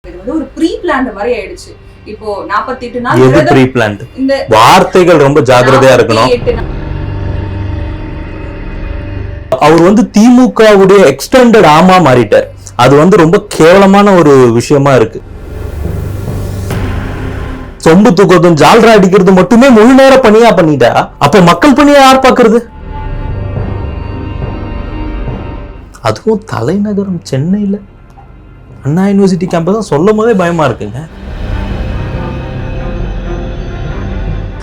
இது வந்து ஒரு ப்ரீ பிளான்ட் மாதிரி ஆயிடுச்சு. இப்போ 48 நாள் எது ப்ரீ பிளான்ட்? இந்த வார்த்தைகள் ரொம்ப ஜாக்கிரதையா இருக்கணும். அவர் வந்து திமுகவுடைய எக்ஸ்டெண்டட் ஆமா மாறிட்டார். அது வந்து ரொம்ப கேவலமான ஒரு விஷயமா இருக்கு. சொம்பு தூக்குறதும் ஜால்ரா அடிக்கிறது மட்டுமே முழு நேர பணியா பண்ணிட்டா அப்ப மக்கள் பணியா யார் பாக்குறது? அதுவும் தலைநகரம் சென்னையில அண்ணா யூனிவர்சிட்டி கேம்பஸ் தான் சொல்லும் போதே பயமா இருக்குங்க.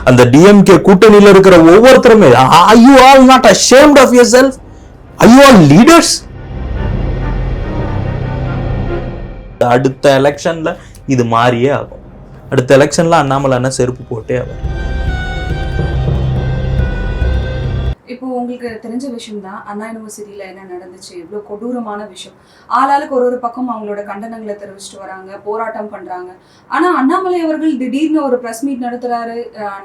அந்த டிஎம்கே கூட்டணியில இருக்கிற ஒவ்வொருத்தருமே are you all not ashamed of yourself? Are you all leaders? அடுத்த எலெக்ஷன்ல இது மாறியே ஆகும். அடுத்த எலெக்ஷன்ல அண்ணாமலை அண்ணா செருப்பு போட்டே ஆகும். இப்போ உங்களுக்கு தெரிஞ்ச விஷயம் தான் அண்ணா யூனிவர்சிட்டியில என்ன நடந்துச்சு, இவ்வளவு கொடூரமான விஷயம். ஆளாளுக்கு ஒரு பக்கம் அவங்களோட கண்டனங்களை தெரிவிச்சுட்டு வராங்க, போராட்டம் பண்றாங்க. ஆனா அண்ணாமலை அவர்கள் திடீர்னு ஒரு பிரஸ் மீட் நடத்துறாரு.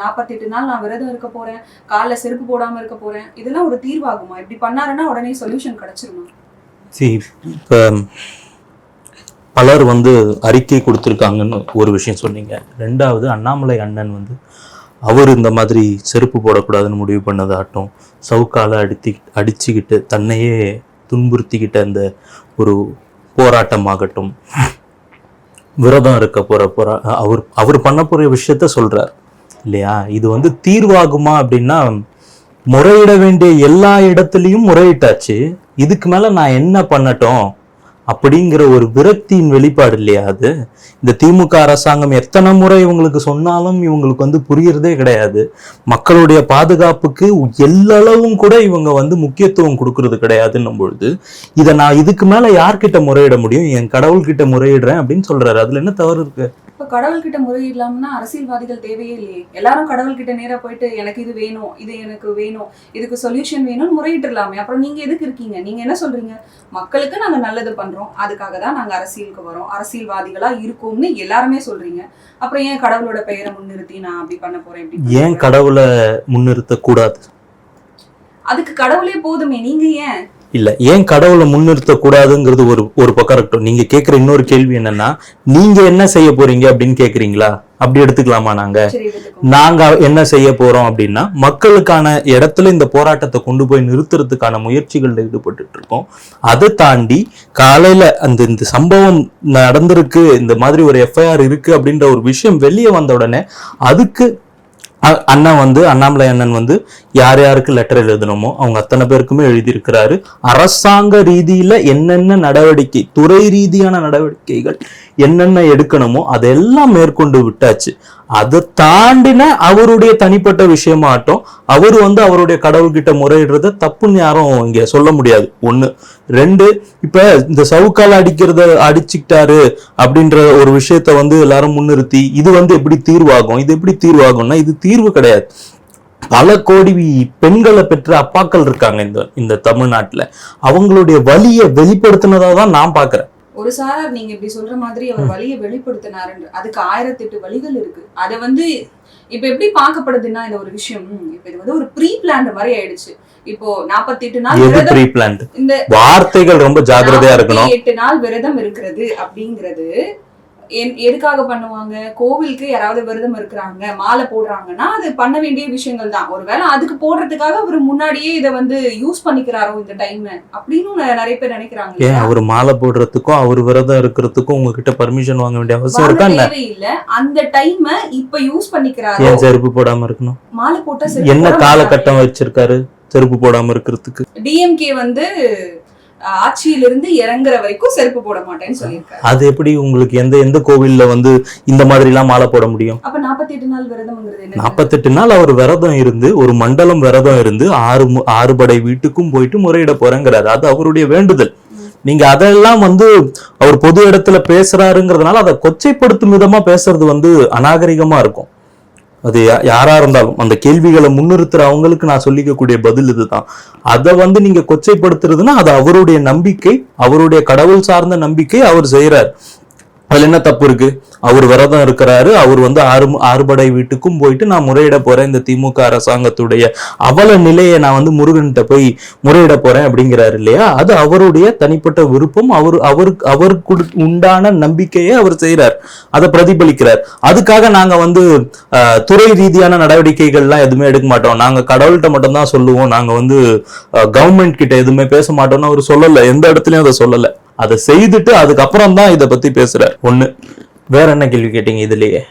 48 நாள் நான் விரதம் இருக்க போறேன், காலைல செருப்பு போடாம இருக்க போறேன். இதெல்லாம் ஒரு தீர்வாகுமா? இப்படி பண்ணாருன்னா உடனே சொல்யூஷன் கிடைச்சிருமா? இப்ப பலர் வந்து அறிக்கை கொடுத்துருக்காங்கன்னு ஒரு விஷயம் சொன்னீங்க. ரெண்டாவது, அண்ணாமலை அண்ணன் வந்து அவர் இந்த மாதிரி செருப்பு போடக்கூடாதுன்னு முடிவு பண்ணதாகட்டும், சவுக்கால அடிச்சுக்கிட்டு தன்னையே துன்புறுத்திக்கிட்ட அந்த ஒரு போராட்டமாகட்டும், விரதம் இருக்க அவர் பண்ண போற விஷயத்த சொல்றார் இல்லையா? இது வந்து தீர்வாகுமா அப்படின்னா, முறையிட வேண்டிய எல்லா இடத்துலையும் முறையிட்டாச்சு, இதுக்கு மேல நான் என்ன பண்ணட்டும் அப்படிங்கிற ஒரு விரக்தியின் வெளிப்பாடு இல்லையா அது? இந்த திமுக அரசாங்கம் எத்தனை முறை இவங்களுக்கு சொன்னாலும் இவங்களுக்கு வந்து புரியறதே கிடையாது. மக்களுடைய பாதுகாப்புக்கு எல்லளவும் கூட இவங்க வந்து முக்கியத்துவம் கொடுக்கறது கிடையாதுன்னும் பொழுது, இதை நான் இதுக்கு மேல யார்கிட்ட முறையிட முடியும்? என் கடவுள்கிட்ட முறையிடுறேன் அப்படின்னு சொல்றாரு. அதுல என்ன தவறு இருக்கு? இப்ப கடவுள்கிட்ட முறையிடலாம்னா அரசியல்வாதிகள் தேவையே இல்லையே. எல்லாரும் கடவுள்கிட்ட நேரா போயிட்டு எனக்கு இது வேணும், இது எனக்கு வேணும், இதுக்கு சொல்யூஷன் வேணும்னு முறையிட்டுலாமே. அப்புறம் நீங்க எதுக்கு இருக்கீங்க? நீங்க என்ன சொல்றீங்க? மக்களுக்கு நாங்க நல்லது பண்றோம், அதுக்காக தான் நாங்க அரசியலுக்கு வரோம், அரசியல்வாதிகளா இருக்கோம்னு எல்லாருமே சொல்றீங்க. அப்புறம் ஏன் கடவுளோட பெயரை முன்னிறுத்தி நான் அப்படி பண்ண போறேன்? ஏன் கடவுளை முன்னிறுத்த கூடாது? அதுக்கு கடவுளே போதுமே, நீங்க ஏன் இல்ல ஏன் கடவுளை முன்னிறுத்த கூடாதுங்கிறது ஒரு பக்கம் இருக்கட்டும். நீங்க கேட்கிற இன்னொரு கேள்வி என்னன்னா, நீங்க என்ன செய்ய போறீங்க அப்படின்னு கேக்குறீங்களா? அப்படி எடுத்துக்கலாமா? நாங்க என்ன செய்ய போறோம் அப்படின்னா, மக்களுக்கான இடத்துல இந்த போராட்டத்தை கொண்டு போய் நிறுத்துறதுக்கான முயற்சிகள்ல ஈடுபட்டு இருக்கோம். அதை தாண்டி காலையில இந்த சம்பவம் நடந்திருக்கு, இந்த மாதிரி ஒரு எஃப்ஐஆர் இருக்கு அப்படின்ற ஒரு விஷயம் வெளியே வந்த உடனே அதுக்கு அண்ணாமலை அண்ணன் வந்து யார் யாருக்கு லெட்டர் எழுதணுமோ அவங்க அத்தனை பேருக்குமே எழுதியிருக்கிறாரு. அரசாங்க ரீதியில என்னென்ன நடவடிக்கை, துறை ரீதியான நடவடிக்கைகள் என்னென்ன எடுக்கணுமோ அதெல்லாம் மேற்கொண்டு விட்டாச்சு. அதை தாண்டின அவருடைய தனிப்பட்ட விஷயமாட்டும் அவரு வந்து அவருடைய கடவுள்கிட்ட முறையிடுறத தப்புன்னு யாரும் இங்க சொல்ல முடியாது. ஒண்ணு. ரெண்டு, இப்ப இந்த சவுக்கால அடிச்சுக்கிட்டாரு அப்படின்ற ஒரு விஷயத்த வந்து எல்லாரும் முன்னிறுத்தி இது வந்து எப்படி தீர்வாகும், இது எப்படி தீர்வாகும்னா இது தீர்வு கிடையாது. பல கோடி பெண்களை பெற்ற அப்பாக்கள் இருக்காங்க இந்த தமிழ்நாட்டுல. அவங்களுடைய வலியை வெளிப்படுத்தினதான் நான் பாக்குறேன். ஒரு சாரார் நீங்க இப்படி சொல்ற மாதிரி அவர் வலியை வெளிப்படுத்தினாரு, அதுக்கு 1008 வழிகள் இருக்கு. அதை வந்து இப்ப எப்படி பார்க்கப்படுதுன்னா, இந்த ஒரு விஷயம் இப்ப இது வந்து ஒரு ப்ரீ பிளான்ட் மாதிரி ஆயிடுச்சு. இப்போ 48 நாள் ப்ரீ பிளான்ட், இந்த வார்த்தைகள் ரொம்ப ஜாக்கிரதையா இருக்கணும். 48 நாள் விரதம் இருக்கிறது அப்படிங்கிறது எதுக்காக பண்ணுவாங்க? கோவிலுக்கு யாராவது விரதம் இருக்கிறாங்க, மாலை போடுறாங்கன்னா அது பண்ண வேண்டிய விஷயங்கள் தான். ஒருவேளை அதுக்கு போடுறதுக்காக அவர் முன்னாடியே இதை வந்து யூஸ் பண்ணிக்கிறாரோ இந்த டைம் அப்படின்னு நிறைய பேர் நினைக்கிறாங்க. ஏன் அவர் மாலை போடுறதுக்கும் அவர் விரதம் இருக்கிறதுக்கும் உங்ககிட்ட பர்மிஷன் வாங்க வேண்டிய அவசியம் இருக்கா? இல்ல, அந்த டைம் இப்ப யூஸ் பண்ணிக்கிறாரு. ஏன் செருப்பு போடாம இருக்கணும்? மாலை போட்டா என்ன காலகட்டம் வச்சிருக்காரு செருப்பு போடாம இருக்கிறதுக்கு? டிஎம்கே வந்து ஆட்சியிலிருந்து இறங்குற வரைக்கும் செருப்பு போட மாட்டேன்னு சொல்லியிருக்காரு. அது எப்படி உங்களுக்கு எந்த கோவில்ல வந்து இந்த மாதிரி எல்லாம் மாலை போட முடியும்? அப்ப 48 நாள் விரதம்ங்கிறது என்ன? 48 நாள் அவர் விரதம் இருந்து, ஒரு மண்டலம் விரதம் இருந்து 6 படை வீட்டுக்கும் போயிட்டு முறையிட போறேங்கிறாரு. அது அவருடைய வேண்டுதல். நீங்க அதெல்லாம் வந்து அவர் பொது இடத்துல பேசுறாருங்கிறதுனால அதை கொச்சைப்படுத்தும் விதமா பேசுறது வந்து அநாகரிகமா இருக்கும். அது யாரா இருந்தாலும் அந்த கேள்விகளை முன்னிறுத்துற அவங்களுக்கு நான் சொல்லிக்கக்கூடிய பதில் இதுதான். அதை வந்து நீங்க கொச்சைப்படுத்துறதுன்னா அது அவருடைய நம்பிக்கை, அவருடைய கடவுள் சார்ந்த நம்பிக்கை, அவர் செய்யறார். அதுல என்ன தப்பு இருக்கு? அவர் விரதம் இருக்கிறாரு, அவர் வந்து ஆறுபடை வீட்டுக்கும் போயிட்டு நான் முறையிட போறேன், இந்த திமுக அரசாங்கத்துடைய அவல நிலையை நான் வந்து முருகன்கிட்ட போய் முறையிட போறேன் அப்படிங்கிறாரு இல்லையா? அது அவருடைய தனிப்பட்ட விருப்பம். அவருக்கு உண்டான நம்பிக்கையை அவர் செய்யறார், அதை பிரதிபலிக்கிறார். அதுக்காக நாங்க வந்து துறை ரீதியான நடவடிக்கைகள்லாம் எதுவுமே எடுக்க மாட்டோம், நாங்க கடவுள்கிட்ட மட்டும் தான் சொல்லுவோம், நாங்க வந்து கவர்மெண்ட் கிட்ட எதுவுமே பேச மாட்டோம்னு அவர் சொல்லல, எந்த இடத்துலயும் அதை சொல்லல. அதை செய்துட்டு அதுக்கப்புறம் தான் இதை பத்தி பேசுறார். ஒண்ணு. வேற என்ன கேள்வி கேட்டீங்க இதுலயே?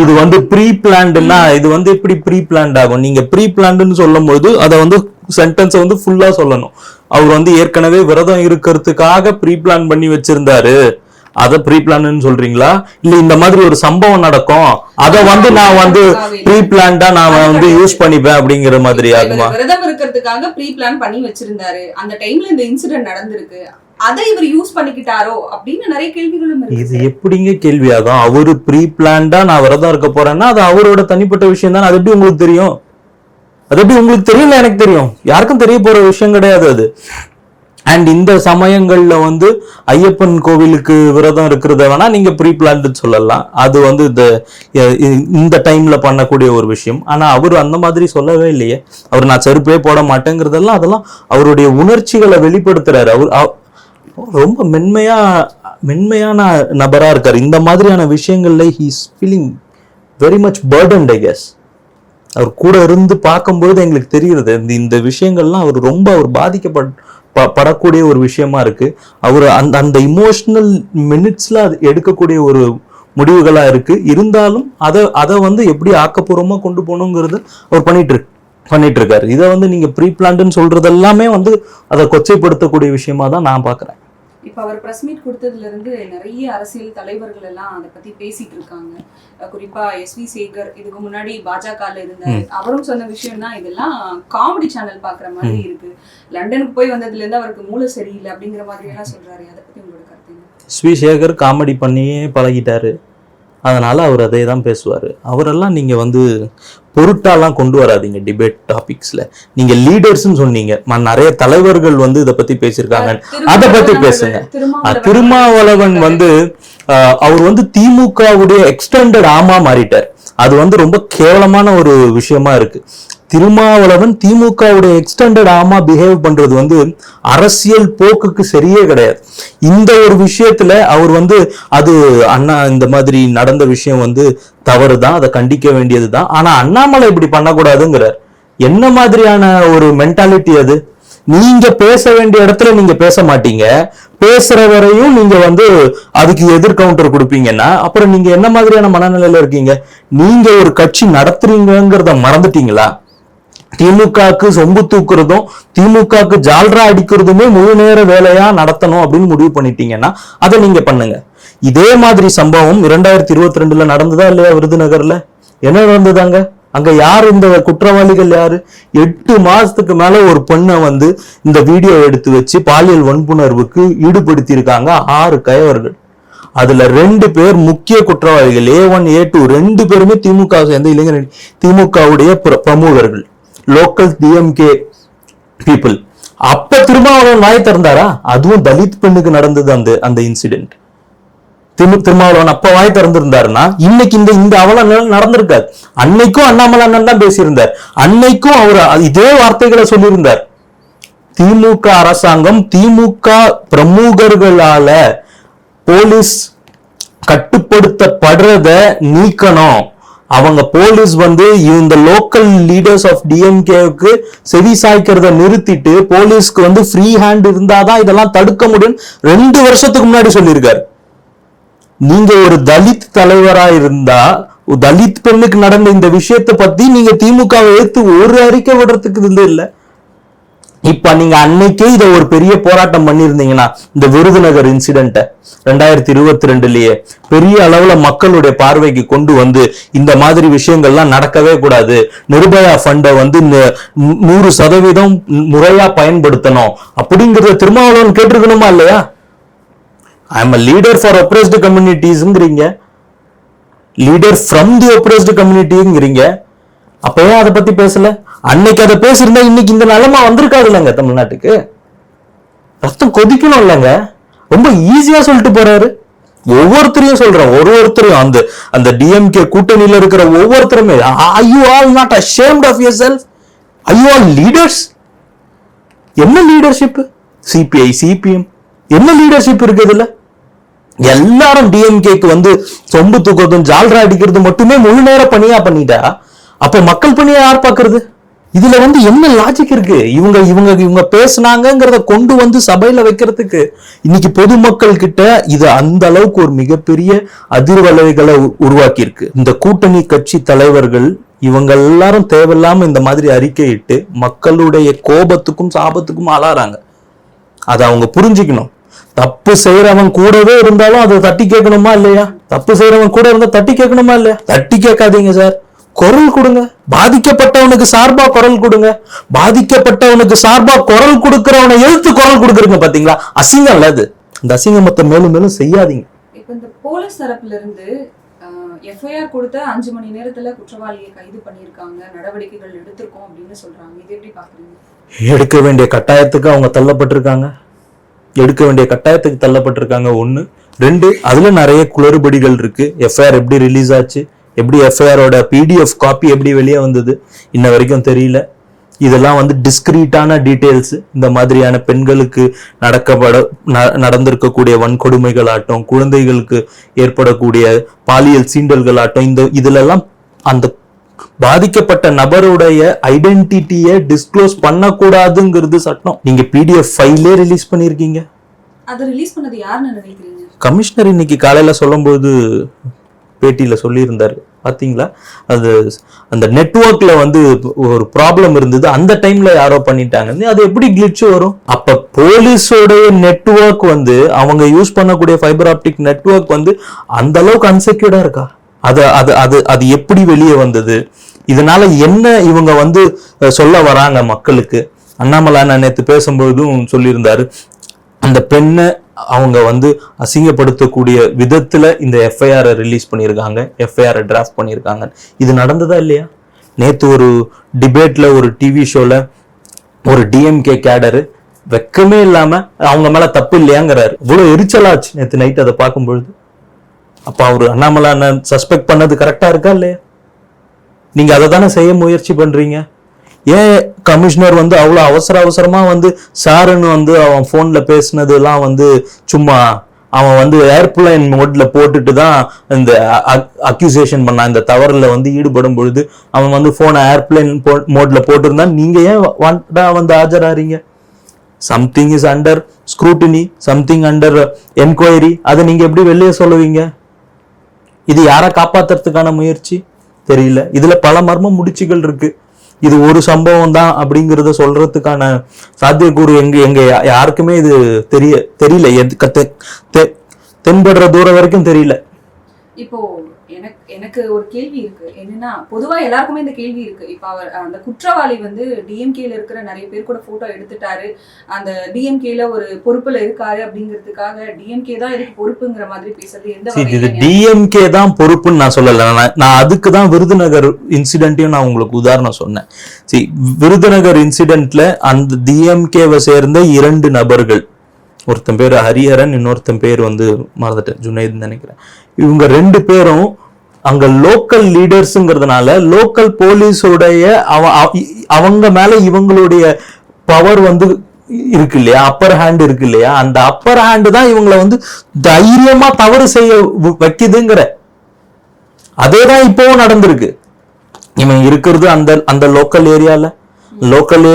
இது வந்து ப்ரீ பிளான்ட்னா இது வந்து எப்படி ப்ரீ பிளான்ட் ஆகும்? நீங்க ப்ரீ பிளான்ட்னு சொல்லும் போது அதை வந்து சென்டென்ஸை வந்து ஃபுல்லா சொல்லணும். அவர் வந்து ஏற்கனவே விரதம் இருக்கிறதுக்காக ப்ரீ பிளான் பண்ணி வச்சிருந்தாரு, அத ப்ரீ பிளான்னு சொல்றீங்களா? இல்ல இந்த மாதிரி ஒரு சம்பவம் நடக்கும், அத வந்து நான் வந்து ப்ரீ பிளான்டா நான் வந்து யூஸ் பண்ணிப்பேன் அப்படிங்கிற மாதிரி ஆகுமா? விரதம் இருக்கிறதுக்காக ப்ரீ பிளான் பண்ணி வச்சிருந்தாரு, அந்த டைம்ல இந்த இன்சிடென்ட் நடந்திருக்கு, அதை இவர் யூஸ் பண்ணிக்கிட்டாரோ அப்படின்னு நிறைய கேள்விகளும் இருக்கு. இது எப்படிங்க கேள்வி ஆகும்? அவரு ப்ரீ பிளான்டா நான் விரதம் இருக்க போறேன்னா அது அவரோட தனிப்பட்ட விஷயம் தான். அது எப்படி உங்களுக்கு தெரியும்? அது எப்படி உங்களுக்கு தெரியல? எனக்கு தெரியும், யாருக்கும் தெரிய போற விஷயம் கிடையாது அது. அண்ட் இந்த சமயங்கள்ல வந்து ஐயப்பன் கோவிலுக்கு விரதம் இருக்கிறத வேணா நீங்க ப்ரீ பிளான்ட் சொல்லலாம், அது வந்து இந்த டைம்ல பண்ணக்கூடிய ஒரு விஷயம். ஆனா அவரு அந்த மாதிரி சொல்லவே இல்லையே. அவர் நான் செருப்பே போட மாட்டேங்கிறதெல்லாம் அதெல்லாம் அவருடைய உணர்ச்சிகளை வெளிப்படுத்துறாரு. அவர் ரொம்ப மென்மையான நபரா இருக்காரு. இந்த மாதிரியான விஷயங்கள்ல he's feeling very much burdened, I guess. அவர் கூட இருந்து பார்க்கும்போது எங்களுக்கு தெரிகிறது இந்த விஷயங்கள்லாம் அவர் பாதிக்கப்படக்கூடிய ஒரு விஷயமா இருக்கு. அவர் அந்த இமோஷனல் மினிட்ஸ்ல அது எடுக்கக்கூடிய ஒரு முடிவுகளா இருக்கு. இருந்தாலும் அதை வந்து எப்படி ஆக்கப்பூர்வமா கொண்டு போகணுங்கிறது அவர் பண்ணிட்டு இருக்காரு. இதை வந்து நீங்க ப்ரீ பிளான்ட்னு சொல்றது எல்லாமே வந்து அதை கொச்சைப்படுத்தக்கூடிய விஷயமா தான் நான் பாக்குறேன். இப்ப அவர் பிரஸ் மீட் கொடுத்ததுல இருந்து நிறைய அரசியல் தலைவர்கள் எல்லாம் அதை பத்தி பேசிட்டு இருக்காங்க. குறிப்பா SV சேகர் இதுக்கு முன்னாடி பாஜகல இருந்தாரு, அவரும் சொன்ன விஷயம் தான் இதெல்லாம் காமெடி சேனல் பாக்குற மாதிரி இருக்கு, லண்டனுக்கு போய் வந்ததுல இருந்து அவருக்கு மூளை சரியில்லை அப்படிங்கிற மாதிரி எல்லாம் சொல்றாரு. அதை பத்தி உங்களோட கருத்து? SV சேகர் காமெடி பண்ணியே பழகிட்டாரு, அதனால அவர் அதே தான் பேசுவாரு. அவரெல்லாம் நீங்க வந்து பொருட்டாலாம் கொண்டு வராதீங்க டிபேட் டாபிக்ஸ்ல. நீங்க லீடர்ஸ்ன்னு சொன்னீங்க, நிறைய தலைவர்கள் வந்து இதை பத்தி பேசியிருக்காங்க, அதை பத்தி பேசுங்க. திருமாவளவன் வந்து அவர் வந்து திமுகவுடைய எக்ஸ்டெண்டட் ஆமா மாறிட்டார். அது வந்து ரொம்ப கேவலமான ஒரு விஷயமா இருக்கு. திருமாவளவன் திமுகவுடைய எக்ஸ்டெண்டட் ஆமா பிஹேவ் பண்றது வந்து அரசியல் போக்குக்கு சரியே கிடையாது. இந்த ஒரு விஷயத்துல அவர் வந்து அது அண்ணா இந்த மாதிரி நடந்த விஷயம் வந்து தவறுதான், அதை கண்டிக்க வேண்டியதுதான். ஆனா அண்ணாமலை இப்படி பண்ணக்கூடாதுங்கிறார். என்ன மாதிரியான ஒரு மென்டாலிட்டி அது? நீங்க பேச வேண்டிய இடத்துல நீங்க பேச மாட்டீங்க, பேசுற வரையும் நீங்க வந்து அதுக்கு எதிர் கவுண்டர் கொடுப்பீங்கன்னா அப்புறம் நீங்க என்ன மாதிரியான மனநிலையில இருக்கீங்க? நீங்க ஒரு கட்சி நடத்துறீங்கிறத மறந்துட்டீங்களா? திமுகக்கு சொம்பு தூக்குறதும் திமுகக்கு ஜால்ரா அடிக்கிறதுமே முழு நேர வேலையா நடத்தணும் அப்படின்னு முடிவு பண்ணிட்டீங்கன்னா அதை நீங்க பண்ணுங்க. இதே மாதிரி சம்பவம் 2022 நடந்ததா இல்லையா? விருதுநகர்ல என்ன நடந்ததாங்க? அங்க யாரு இந்த குற்றவாளிகள்? யாரு? 8 மாசத்துக்கு மேல ஒரு பெண்ணை வந்து இந்த வீடியோ எடுத்து வச்சு பாலியல் வன்புணர்வுக்கு ஈடுபடுத்தி இருக்காங்க 6 கயவர்கள். அதுல 2 பேர் முக்கிய குற்றவாளிகள், A1 A2 2 பேருமே திமுக சேர்ந்த இளைஞர், திமுகவுடைய பிரமுகர்கள், லோக்கல் DMK பீப்புள். அப்ப திருமாவளவன் வாய் திறந்தாரா? அதுவும் தலித் பெண்ணுக்கு நடந்தது அந்த இன்சிடென்ட். திருமாவளவன் அப்ப வாய் திறந்திருந்தாருன்னா இன்னைக்கு இந்த அவல நடந்திருக்காரு. அன்னைக்கும் அண்ணாமலை அண்ணன் தான் பேசியிருந்தார், அன்னைக்கும் அவர் இதே வார்த்தைகளை சொல்லியிருந்தார். திமுக அரசாங்கம் திமுக பிரமுகர்களால போலீஸ் கட்டுப்படுத்தப்படுறத நீக்கணும். அவங்க போலீஸ் வந்து இந்த லோக்கல் லீடர்ஸ் ஆஃப் DMKவுக்கு செவி சாய்க்கிறத நிறுத்திட்டு போலீஸ்க்கு வந்து ஃப்ரீ ஹேண்ட் இருந்தாதான் இதெல்லாம் தடுக்க முடியும் 2 வருஷத்துக்கு முன்னாடி சொல்லியிருக்காரு. நீங்க ஒரு தலித் தலைவரா இருந்தா தலித் பெண்ணுக்கு நடந்த இந்த விஷயத்தை பத்தி நீங்க திமுகவை எடுத்து ஒரு அறிக்கை விடுறதுக்கு இல்ல. இப்ப நீங்க அன்னைக்கே இதை ஒரு பெரிய போராட்டம் பண்ணிருந்தீங்கன்னா இந்த விருதுநகர் இன்சிடென்ட்டை 2022லயே பெரிய அளவுல மக்களுடைய பார்வைக்கு கொண்டு வந்து இந்த மாதிரி விஷயங்கள்லாம் நடக்கவே கூடாது, நிர்பயா ஃபண்டை வந்து 100% முறையா பயன்படுத்தணும் அப்படிங்கறத திருமாவளவன் கேட்டிருக்கணுமா இல்லையா? I am a leader for oppressed communitiesங்கிறீங்க, லீடர் ஃப்ரம் தி oppressed communityங்கிறீங்க. அப்பவே அதை பத்தி பேசல. அன்னைக்கு அதை பேசியிருந்தா இன்னைக்கு இந்த நிலைமை வந்திருக்காது இல்லைங்க தமிழ்நாட்டுக்கு. ரத்தம் கொதிக்கணும் இல்லைங்க. ரொம்ப ஈஸியா சொல்லிட்டு போறாரு. ஒவ்வொருத்தரையும் சொல்றேன், ஒவ்வொருத்தரையும் அந்த அந்த டிஎம்கே கூட்டணியில இருக்கிற ஒவ்வொருத்தருமே, are you all not ashamed of yourself? Are you all leaders? என்ன லீடர்ஷிப்? சிபிஐ சிபிஎம் என்ன லீடர்ஷிப் இருக்கு இதுல? எல்லாரும் டிஎம்கேக்கு வந்து சொம்பு தூக்குறதும் ஜால்ரா அடிக்கிறது மட்டுமே முழு நேர பணியா பண்ணிட்டா அப்ப மக்கள் பணியா யார் பாக்குறது? இதுல வந்து என்ன லாஜிக் இருக்கு? இவங்க இவங்க இவங்க பேசுனாங்கிறத கொண்டு வந்து சபையில வைக்கிறதுக்கு இன்னைக்கு பொதுமக்கள் கிட்ட இது அந்த அளவுக்கு ஒரு மிகப்பெரிய அதிர்வலைகளை உருவாக்கி இருக்கு. இந்த கூட்டணி கட்சி தலைவர்கள் இவங்க எல்லாரும் தேவையில்லாம இந்த மாதிரி அறிக்கையிட்டு மக்களுடைய கோபத்துக்கும் சாபத்துக்கும் ஆளாறாங்க. அதை அவங்க புரிஞ்சுக்கணும். தப்பு செய்யறவன் கூடவே இருந்தாலும் அதை தட்டி கேட்கணுமா இல்லையா? தப்பு செய்யறவன் கூட இருந்தா தட்டி கேட்கணுமா இல்லையா? தட்டி கேட்காதீங்க சார், குரல் கொடுங்க. பாதிக்கப்பட்டவனுக்கு சார்பா குரல் கொடுங்க. பாதிக்கப்பட்டவனுக்கு சார்பா குரல் கொடுக்கிறவனை எதிர்த்து குரல் கொடுக்குறீங்க பாத்தீங்களா? அசிங்கம் இல்ல அது. இந்த அசிங்கமத்தை மேலும் மேலும் செய்யாதீங்க. இப்ப இந்த போலீஸ் தரப்புல இருந்து எஃப்ஐஆர் கொடுத்த 5 மணி நேரத்துல குற்றவாளியை கைது பண்ணியிருக்காங்க, நடவடிக்கைகள் எடுத்திருக்கோம் அப்படின்னு சொல்றாங்க. இது எப்படி பாக்குறீங்க? எடுக்க வேண்டிய கட்டாயத்துக்கு அவங்க தள்ளப்பட்டிருக்காங்க. எடுக்க வேண்டிய கட்டாயத்துக்கு தள்ளப்பட்டிருக்காங்க. 1 2 அதுல நிறைய குளறுபடிகள் இருக்கு. எஃப்ஐஆர் எப்படி ரிலீஸ் ஆச்சு, எப்படி எஃப்ஐஆரோட பிடிஎஃப் காப்பி எப்படி வெளியே வந்தது இன்ன வரைக்கும் தெரியல. இதெல்லாம் வந்து டிஸ்கிரீட்டான டீட்டெயில்ஸ். இந்த மாதிரியான பெண்களுக்கு நடந்திருக்கக்கூடிய வன்கொடுமைகள் ஆட்டம், குழந்தைகளுக்கு ஏற்படக்கூடிய பாலியல் சீண்டல்கள் ஆட்டம், இதுல எல்லாம் அந்த பாதிக்கப்பட்ட நபருடைய ஐடென்டிட்டியை டிஸ்க்ளோஸ் பண்ணக்கூடாதுங்கிறது சட்டம். நீங்க பிடிஎஃப் ஃபைலே ரிலீஸ் பண்ணிருக்கீங்க. அது ரிலீஸ் பண்ணது யாருன்னு நினைக்கிறீங்க? கமிஷனர் இன்னைக்கு காலையில சொல்லும்போது பேட்டியில சொல்லியிருந்தாரு பாத்தீங்களா? அது அந்த நெட்வொர்க்ல வந்து ஒரு ப்ராப்ளம் இருந்தது, அந்த டைம்ல யாரோ பண்ணிட்டாங்க. அது எப்படி கிளிட்ச் வரும்? அப்ப போலீஸோடைய நெட்வொர்க் வந்து அவங்க யூஸ் பண்ணக்கூடிய ஃபைபர் ஆப்டிக் நெட்வொர்க் வந்து அந்த அளவுக்கு அன்செக்யூர்டா இருக்கா? அது அது அது அது எப்படி வெளியே வந்தது? இதனால என்ன இவங்க வந்து சொல்ல வராங்க மக்களுக்கு? அண்ணாமலை நேற்று பேசும்போதும் சொல்லியிருந்தாரு, அந்த பெண்ணை அவங்க வந்து அசிங்கப்படுத்தக்கூடிய விதத்துல இந்த எஃப்ஐஆர் ரிலீஸ் பண்ணியிருக்காங்க, எஃப்ஐஆர் டிராஃப்ட் பண்ணியிருக்காங்க. இது நடந்ததா இல்லையா? நேற்று ஒரு டிபேட்ல ஒரு டிவி ஷோல ஒரு டிஎம்கே கேடரு வெக்கமே இல்லாம அவங்க மேல தப்பு இல்லையாங்கிறாரு. இவ்வளவு எரிச்சலாச்சு நேற்று நைட் அதை பார்க்கும்பொழுது. அப்ப அவரு அண்ணாமலை சஸ்பெக்ட் பண்ணது கரெக்டா இருக்கா இல்லையா? நீங்க அதை தானே செய்ய முயற்சி பண்றீங்க. ஏன் கமிஷனர் வந்து அவ்வளவு அவசரமா வந்து சாருன்னு வந்து அவன் போன்ல பேசினது எல்லாம் வந்து சும்மா அவன் வந்து ஏர்பிளைன் மோட்ல போட்டுட்டு தான் இந்த அக்யூசேஷன் பண்ணான். இந்த தவறுல வந்து ஈடுபடும் பொழுது அவன் வந்து போனை ஏர்பிளைன் மோட்ல போட்டிருந்தா நீங்க ஏன் வந்து ஆஜராறீங்க? Something is under scrutiny, something under enquiry. அதை நீங்க எப்படி வெளியே சொல்லுவீங்க? இது யாரை காப்பாத்துறதுக்கான முயற்சி தெரியல. இதுல பல மர்ம முடிச்சுகள் இருக்கு. இது ஒரு சம்பவம் தான் அப்படிங்கறத சொல்றதுக்கான சாத்தியக்கூறு எங்க யாருக்குமே இது தெரியல. தென்படுற தூரம் வரைக்கும் தெரியல. இப்போ எனக்கு ஒரு கேள்வி இருக்கு. என்னன்னா, பொதுவா எல்லாருக்குமே இந்த கேள்வி இருக்கு. இப்ப அவர் அந்த குற்றவாளி வந்து டிஎம்கேல இருக்கிற நிறைய பேர் கூட போட்டோ எடுத்துட்டாரு, அந்த டிஎம்கேல ஒரு பொறுப்புல இருக்காரு அப்படிங்கிறதுக்காக டிஎம்கே தான் இதுக்கு பொறுப்புங்கிற மாதிரி பேசுறது எந்த இது டிஎம்கே தான் பொறுப்புன்னு நான் சொல்லல. நான் அதுக்கு தான் விருதுநகர் இன்சிடென்ட்டையும் நான் உங்களுக்கு உதாரணம் சொன்னேன். விருதுநகர் இன்சிடென்ட்ல அந்த டிஎம்கேவை சேர்ந்த 2 நபர்கள், ஒருத்தன் பேர் ஹரிஹரன், இன்னொருத்தன் பேர் வந்து மறந்துட்டேன், ஜுனைத் நினைக்கிறேன். இவங்க 2 பேரும் அங்க லோக்கல் லீடர்ஸ்ங்கிறதுனால லோக்கல் போலீஸோடைய அவங்க மேல இவங்களுடைய பவர் வந்து இருக்கு இல்லையா, அப்பர் ஹேண்ட் இருக்கு இல்லையா, அந்த அப்பர் ஹேண்ட் தான் இவங்களை வந்து தைரியமா தவறு செய்ய வைக்குதுங்கிற அதேதான் இப்பவும் நடந்திருக்கு. இவன் இருக்கிறது அந்த லோக்கல்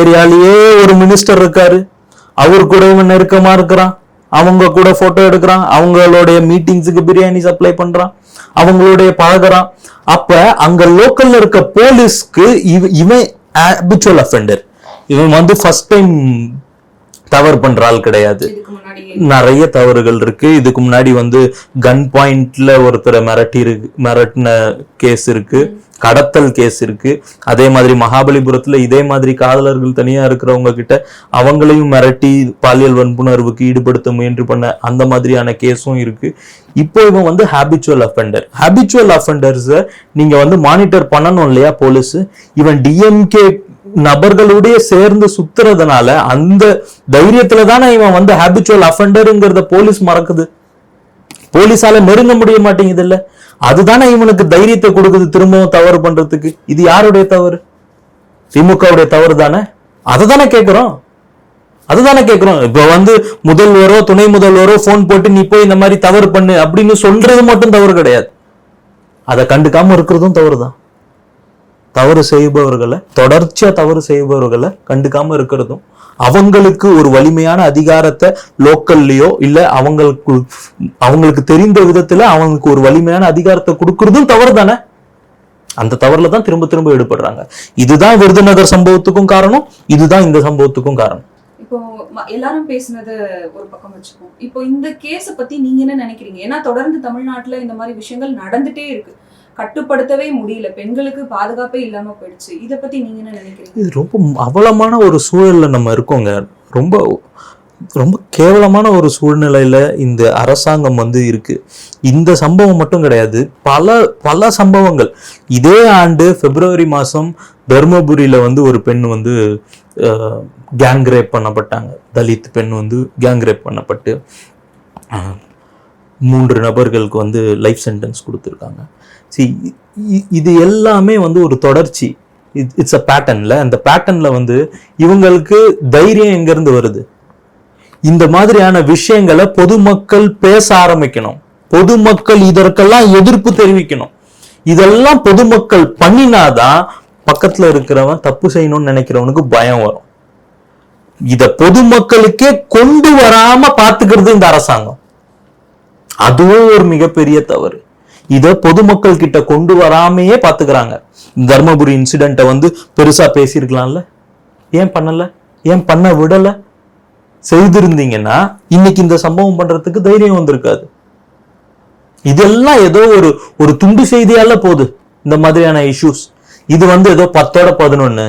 ஏரியாலயே ஒரு மினிஸ்டர் இருக்காரு, அவரு கூட இவன் நெருக்கமா இருக்கிறான், அவங்க கூட போட்டோ எடுக்கிறான், அவங்களுடைய மீட்டிங்ஸுக்கு பிரியாணி சப்ளை பண்றான், அவங்களுடைய பழகுறான். அப்ப அங்க லோக்கல்ல இருக்க போலீஸ்க்கு இவன் ஹேபிச்சுவல் அஃபெண்டர். இவன் வந்து ஃபர்ஸ்ட் டைம் தவறு பண்ற ஆள் கிடையாது. நிறைய தவறுகள் இருக்கு. இதுக்கு முன்னாடி வந்து கன் பாயிண்ட்ல ஒருத்தரை மிரட்டின கேஸ் இருக்கு, கடத்தல் கேஸ் இருக்கு. அதே மாதிரி மகாபலிபுரத்துல இதே மாதிரி காதலர்கள் தனியா இருக்கிறவங்க கிட்ட அவங்களையும் மிரட்டி பாலியல் வன்புணர்வுக்கு ஈடுபடுத்த முயற்சி பண்ண அந்த மாதிரியான கேஸும் இருக்கு. இப்போ இவன் வந்து ஹேபிச்சுவல் அஃபெண்டர்ஸ் நீங்க வந்து மானிட்டர் பண்ணணும் இல்லையா போலீஸ்? இவன் டிஎம்கே நபர்களுடைய சேர்ந்து சுத்துறதுனால அந்த தைரியத்துல தானே இவன் வந்து ஹேபிச்சுவல் அஃபெண்டருங்கிறத போலீஸ் மறக்குது. போலீஸால நெருங்க முடிய மாட்டேங்குது இல்ல. அதுதானே இவனுக்கு தைரியத்தை கொடுக்குது திரும்பவும் தவறு பண்றதுக்கு. இது யாருடைய தவறு? திமுகவுடைய தவறு தானே. அதுதானே கேட்கிறோம். இப்ப முதல்வரோ துணை முதல்வரோ போன் போட்டு நீ போய் இந்த மாதிரி தவறு பண்ணு அப்படின்னு சொல்றது மட்டும் தவறு கிடையாது. அதை கண்டுக்காம இருக்கிறதும் தவறுதான். தவறு செய்பவர்களை, தொடர்ச்சியா தவறு செய்பவர்களை கண்டுக்காம இருக்கிறதும், அவங்களுக்கு ஒரு வலிமையான அதிகாரத்தை லோக்கல்லையோ இல்ல அவங்களுக்கு தெரிந்த விதத்துல அவங்களுக்கு ஒரு வலிமையான அதிகாரத்தை கொடுக்கறதும் தவறு தானே. அந்த தவறுல தான் திரும்ப திரும்ப ஈடுபடுறாங்க. இதுதான் விருதுநகர் சம்பவத்துக்கும் காரணம், இதுதான் இந்த சம்பவத்துக்கும் காரணம். இப்போ எல்லாரும் பேசுனது ஒரு பக்கம் வச்சுப்போம். இப்போ இந்த கேஸ பத்தி நீங்க என்ன நினைக்கிறீங்க? ஏன்னா தொடர்ந்து தமிழ்நாட்டுல இந்த மாதிரி விஷயங்கள் நடந்துட்டே இருக்கு, கட்டுப்படுத்தவே முடியல, பெண்களுக்கு பாதுகாப்பே இல்லாம போயிடுச்சு. இத பத்தி நீங்க என்ன நினைக்கிறீங்க? இது ரொம்ப அவலமான ஒரு சூழல்ல நம்ம இருக்கோங்க. ரொம்ப ரொம்ப கேவலமான ஒரு சூழ்நிலையில இந்த அரசாங்கம் இருக்கு. இந்த சம்பவம் மட்டும் கிடையாது, பல பல சம்பவங்கள். இதே ஆண்டு பிப்ரவரி மாசம் தர்மபுரியில ஒரு பெண் கேங் ரேப் பண்ணப்பட்டாங்க. தலித் பெண் கேங் ரேப் பண்ணப்பட்டு 3 நபர்களுக்கு லைஃப் சென்டென்ஸ் கொடுத்துருக்காங்க. இது எல்லாமே ஒரு தொடர்ச்சி. இட்ஸ் அ பேட்டர்ன்ல. அந்த பேட்டர்ன்ல இவங்களுக்கு தைரியம் எங்க இருந்து வருது? இந்த மாதிரியான விஷயங்களை பொதுமக்கள் பேச ஆரம்பிக்கணும், பொதுமக்கள் இதற்கெல்லாம் எதிர்ப்பு தெரிவிக்கணும். இதெல்லாம் பொதுமக்கள் பண்ணினாதான் பக்கத்துல இருக்கிறவன் தப்பு செய்யணும்னு நினைக்கிறவனுக்கு பயம் வரும். இத பொதுமக்களுக்கே கொண்டு வராம பாத்துக்கிறது இந்த அரசாங்கம். அதுவும் ஒரு மிகப்பெரிய தவறு. இத பொதுமக்கள் கிட்ட கொண்டு வராமையே பாத்துக்கிறாங்க. தர்மபுரி இன்சிடென்ட்டை பெருசா பேசியிருக்கலாம்ல, ஏன் பண்ணல? ஏன் பண்ண விடல? செய்திருந்தீங்கன்னா இன்னைக்கு இந்த சம்பவம் பண்றதுக்கு தைரியம் வந்திருக்காது. இதெல்லாம் ஏதோ ஒரு துண்டு செய்தியால போகுது இந்த மாதிரியான இஷ்யூஸ். இது ஏதோ 10ஓட 11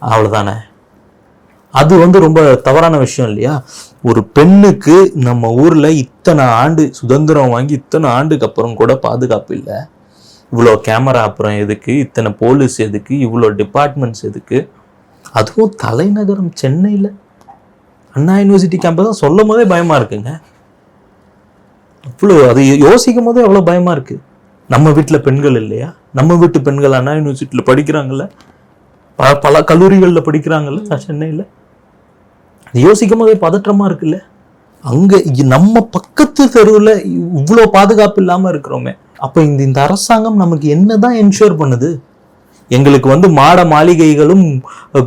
அவ்வளவுதானே. அது ரொம்ப தவறான விஷயம் இல்லையா? ஒரு பெண்ணுக்கு நம்ம ஊர்ல இத்தனை ஆண்டு சுதந்திரம் வாங்கி இத்தனை ஆண்டுக்கு அப்புறம் கூட பாதுகாப்பு இல்லை. இவ்வளோ கேமரா அப்புறம் எதுக்கு? இத்தனை போலீஸ் எதுக்கு? இவ்வளோ டிபார்ட்மெண்ட்ஸ் எதுக்கு? அதுவும் தலைநகரம் சென்னையில் அண்ணா யூனிவர்சிட்டி கேம்பஸ் தான் சொல்லும் போதே பயமா இருக்குங்க. அவ்வளோ அது யோசிக்கும் போதே அவ்வளோ பயமா இருக்கு. நம்ம வீட்டில் பெண்கள் இல்லையா? நம்ம வீட்டு பெண்கள் அண்ணா யூனிவர்சிட்டியில் படிக்கிறாங்கல்ல, பல கல்லூரிகளில் படிக்கிறாங்கல்ல சென்னையில். யோசிக்கும் போதே பதற்றமா இருக்குல்ல. அங்க நம்ம பக்கத்து தெருவில் இவ்வளோ பாதுகாப்பு இல்லாம இருக்கிறோமே. அப்ப இந்த அரசாங்கம் நமக்கு என்னதான் என்ஷூர் பண்ணுது? எங்களுக்கு மாட மாளிகைகளும்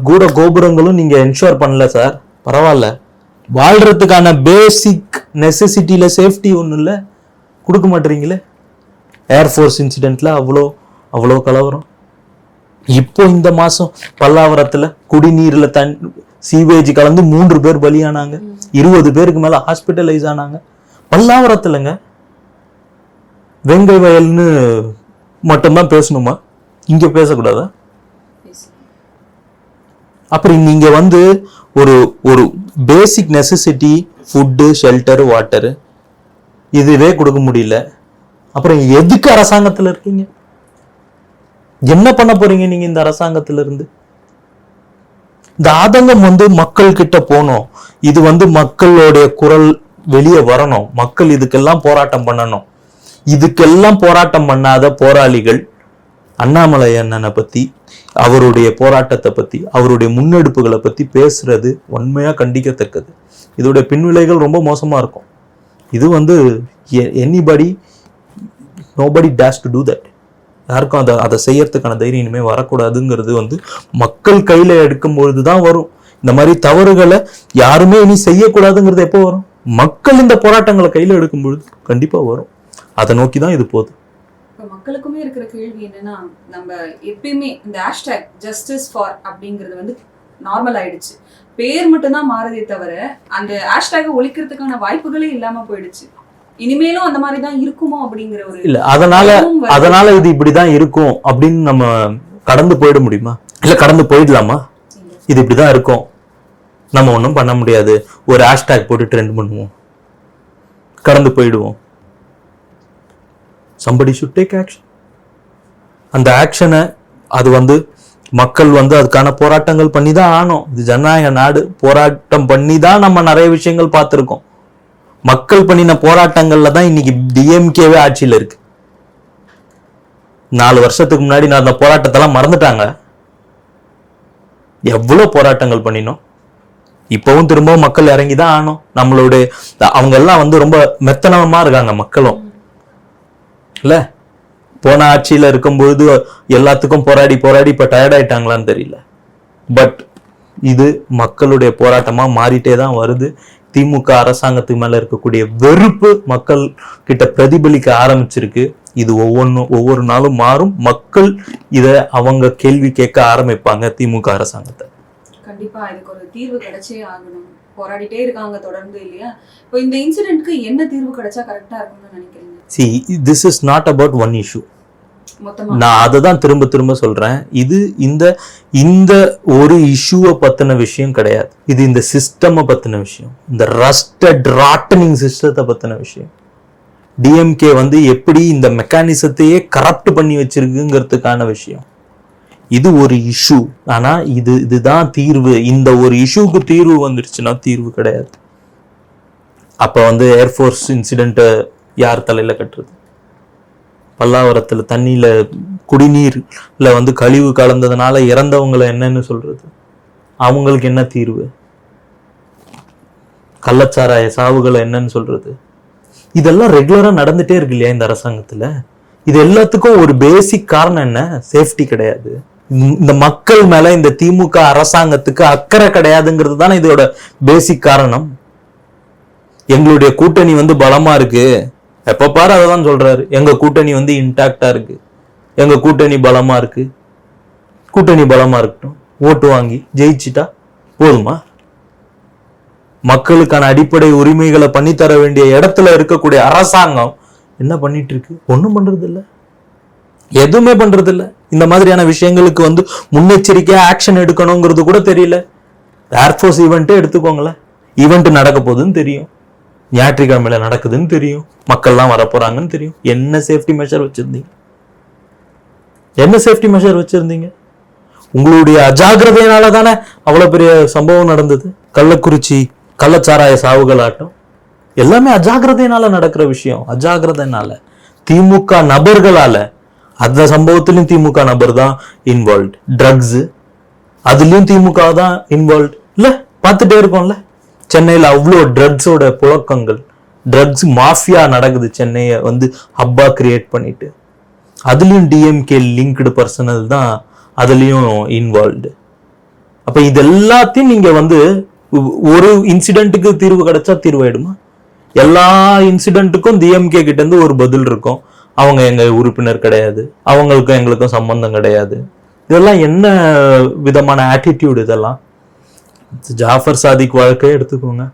கூட கோபுரங்களும் நீங்க என்ஷூர் பண்ணல சார், பரவாயில்ல. வாழ்றதுக்கான பேசிக் நெசசிட்டியில சேஃப்டி ஒன்றும் இல்லை, கொடுக்க மாட்டீங்களே. ஏர்ஃபோர்ஸ் இன்சிடென்ட்ல அவ்வளோ கலவரம். இப்போ இந்த மாசம் பல்லாவரத்துல குடிநீர்ல சீவேஜ் கலந்து 3 பேர் பலியானாங்க, 20 பேருக்கு மேல ஹாஸ்பிட்டலைஸ் ஆனாங்க. பல்லாவரத்துலங்க. வெங்கை வயல்னு மட்டும்தான் பேசணுமா? இங்க பேசக்கூடாதா? அப்புறம் நீங்க ஒரு பேசிக் நெசசிட்டி ஃபுட்டு, ஷெல்டர், வாட்டரு இதுவே கொடுக்க முடியல. அப்புறம் எதுக்கு அரசாங்கத்துல இருக்கீங்க? என்ன பண்ண போறீங்க நீங்க இந்த அரசாங்கத்துல இருந்து? இந்த ஆதங்கம் மக்கள் கிட்ட போனோம். இது மக்களுடைய குரல் வெளியே வரணும். மக்கள் இதுக்கெல்லாம் போராட்டம் பண்ணணும். இதுக்கெல்லாம் போராட்டம் பண்ணாத போராளிகள் அண்ணாமலை அண்ணனை பத்தி, அவருடைய போராட்டத்தை பத்தி, அவருடைய முன்னெடுப்புகளை பத்தி பேசுறது உண்மையா கண்டிக்கத்தக்கது. இதோடைய பின்விளைகள் ரொம்ப மோசமா இருக்கும். இது nobody dares to do that. யாருக்கும் அதை செய்யறதுக்கான தைரியம் இனிமே வரக்கூடாதுங்கிறது மக்கள் கையில எடுக்கும் பொழுதுதான் வரும். இந்த மாதிரி தவறுகளை யாருமே இனி செய்யக்கூடாதுங்கிறது எப்போ வரும்? மக்கள் இந்த போராட்டங்களை கையில எடுக்கும் பொழுது கண்டிப்பா வரும். அதை நோக்கிதான் இது போகுது. மக்களுக்குமே இருக்கிற கேள்வி என்னன்னா, நம்ம எப்பயுமே இந்த ஹேஷ்டேக் ஜஸ்டிஸ் ஃபார் அப்படிங்கிறது நார்மல் ஆயிடுச்சு. பேர் மட்டும்தான் மாறுதே தவிர அந்த ஹேஷ்டேக் ஒழிக்கிறதுக்கான வாய்ப்புகளே இல்லாம போயிடுச்சு. இனிமேலும் அந்த மாதிரி தான் இருக்குமோ அப்படிங்கிற ஒரு இல்ல. அதனால இது இப்படிதான் இருக்கும் அப்படின்னு நம்ம கடந்து போயிட முடியுமா? இல்ல கடந்து போயிடலாமா? இது இப்படிதான் இருக்கும், நம்ம ஒன்றும் பண்ண முடியாது, ஒரு ஹேஷ்டேக் போட்டு ட்ரெண்ட் பண்ணுவோம், கடந்து போயிடுவோம். somebody should take action. அந்த ஆக்ஷனை அது மக்கள் அதுக்கான போராட்டங்கள் பண்ணி தான் ஆனோம். இது ஜனநாயக நாடு. போராட்டம் பண்ணி தான் நம்ம நிறைய விஷயங்கள் பார்த்துருக்கோம். மக்கள் பண்ணின போராட்டங்கள்ல தான் இன்னைக்கு டிஎம்கேவே ஆட்சியில இருக்கு. 4 வருஷத்துக்கு முன்னாடி நடந்த போராட்டத்தெல்லாம் மறந்துட்டாங்க. எவ்வளவு போராட்டங்கள் பண்ணினோம். இப்பவும் திரும்பவும் மக்கள் இறங்கிதான் ஆனோம். நம்மளுடைய அவங்க எல்லாம் வந்து ரொம்ப மெத்தனமா இருக்காங்க மக்களும் இல்ல. போன ஆட்சியில இருக்கும்பொழுது எல்லாத்துக்கும் போராடி போராடி இப்ப டயர்ட் ஆயிட்டாங்களான்னு தெரியல. பட் இது மக்களுடைய போராட்டமா மாறிட்டே தான் வருது. திமுக அரசாங்கத்துக்கு மேல இருக்கக்கூடிய வெறுப்பு மக்கள் கிட்ட பிரதிபலிக்க ஆரம்பிச்சிருக்கு. இது ஒவ்வொரு நாளும் மாறும். மக்கள் இத அவங்க கேள்வி கேட்க ஆரம்பிப்பாங்க திமுக அரசாங்கத்தை. கண்டிப்பா இதுக்கு ஒரு தீர்வு கிடைச்சே ஆகணும். போராடிட்டே இருக்காங்க தொடர்ந்து இல்லையா? இப்போ இந்த இன்சிடென்ட்க்கு என்ன தீர்வு கிடைச்சா கரெக்டா இருக்கும்னு நினைக்கிறீங்க? See, this is not about one issue. மொத்தமா நான் அதை தான் திரும்ப திரும்ப சொல்றேன். இது இந்த ஒரு இஷ்யூவை பத்தின விஷயம் கிடையாது. இது இந்த சிஸ்டம் பத்தின விஷயம். இந்த ரஸ்டட் ராட்டனிங் சிஸ்டத்தை பத்தின விஷயம். டிஎம்கே வந்து எப்படி இந்த மெக்கானிசத்தையே கரப்ட் பண்ணி வச்சிருக்குங்கிறதுக்கான விஷயம். இது ஒரு இஷ்யூ. ஆனா இதுதான் தீர்வு. இந்த ஒரு இஷ்யூக்கு தீர்வு வந்துருச்சுன்னா தீர்வு கிடையாது. அப்ப வந்து ஏர்ஃபோர்ஸ் இன்சிடென்ட் யார் தலையில கட்டுறது? பல்லாவரத்துல தண்ணியில குடிநீர்ல வந்து கழிவு கலந்ததுனால இறந்தவங்களை என்னன்னு சொல்றது? அவங்களுக்கு என்ன தீர்வு? கள்ளச்சாராய சாவுகளை என்னன்னு சொல்றது? இதெல்லாம் ரெகுலரா நடந்துட்டே இருக்கு இல்லையா இந்த அரசாங்கத்துல? இது எல்லாத்துக்கும் ஒரு பேசிக் காரணம் என்ன? சேஃப்டி கிடையாது. இந்த மக்கள் மேல இந்த திமுக அரசாங்கத்துக்கு அக்கறை கிடையாதுங்கிறது தானே இதோட பேசிக் காரணம். எங்களுடைய கூட்டணி வந்து பலமா இருக்கு, எப்ப பாரு அதான் சொல்றாரு. எங்க கூட்டணி வந்து இன்டாக்டா இருக்கு, எங்க கூட்டணி பலமா இருக்கு. கூட்டணி பலமா இருக்கட்டும், ஓட்டு வாங்கி ஜெயிச்சுட்டா போதுமா? மக்களுக்கான அடிப்படை உரிமைகளை பண்ணித்தர வேண்டிய இடத்துல இருக்கக்கூடிய அரசாங்கம் என்ன பண்ணிட்டு இருக்கு? ஒண்ணும் பண்றது இல்ல, எதுவுமே பண்றது இல்ல. இந்த மாதிரியான விஷயங்களுக்கு வந்து முன்னெச்சரிக்கையா ஆக்ஷன் எடுக்கணுங்கிறது கூட தெரியல. ஏர்ஃபோர்ஸ் ஈவெண்ட்டே எடுத்துக்கோங்களேன். ஈவெண்ட் நடக்க போகுதுன்னு தெரியும், ஞாயிற்றுக்கிழமையில நடக்குதுன்னு தெரியும், மக்கள்லாம் வரப்போறாங்கன்னு தெரியும். என்ன சேஃப்டி மெஷர் வச்சிருந்தீங்க? என்ன சேஃப்டி மெஷர் வச்சிருந்தீங்க? உங்களுடைய அஜாகிரதையினால தானே அவ்வளவு பெரிய சம்பவம் நடந்தது. கள்ளக்குறிச்சி கள்ளச்சாராய சாவுகள் ஆட்டம் எல்லாமே அஜாகிரதையினால நடக்கிற விஷயம். அஜாகிரதைனால, திமுக நபர்களால. அந்த சம்பவத்திலும் திமுக நபர் தான் இன்வால்வ். ட்ரக்ஸ் அதுலயும் திமுக தான் இன்வால்வ் இல்ல, பார்த்துட்டே இருக்கோம்ல. சென்னையில அவ்வளோ ட்ரக்ஸோட புழக்கங்கள், ட்ரக்ஸ் மாஃபியா நடக்குது. சென்னையை வந்து ஹப்பா கிரியேட் பண்ணிட்டு அதுலயும் டிஎம்கே லிங்க்டு பர்சனல் தான் அதுலயும் இன்வால்வ்டு. அப்ப இது எல்லாத்தையும் நீங்க வந்து ஒரு இன்சிடென்ட்டுக்கு தீர்வு கிடைச்சா தீர்வாயிடுமா? எல்லா இன்சிடென்ட்டுக்கும் டிஎம்கே கிட்ட இருந்து ஒரு பதில் இருக்கும். அவங்க எங்க உறுப்பினர் கிடையாது, அவங்களுக்கும் எங்களுக்கும் சம்பந்தம் கிடையாது. இதெல்லாம் என்ன விதமான ஆட்டிடியூட் இதெல்லாம்? ஜாஃபர் சாதிக் வழக்கே எடுத்துக்கோங்க.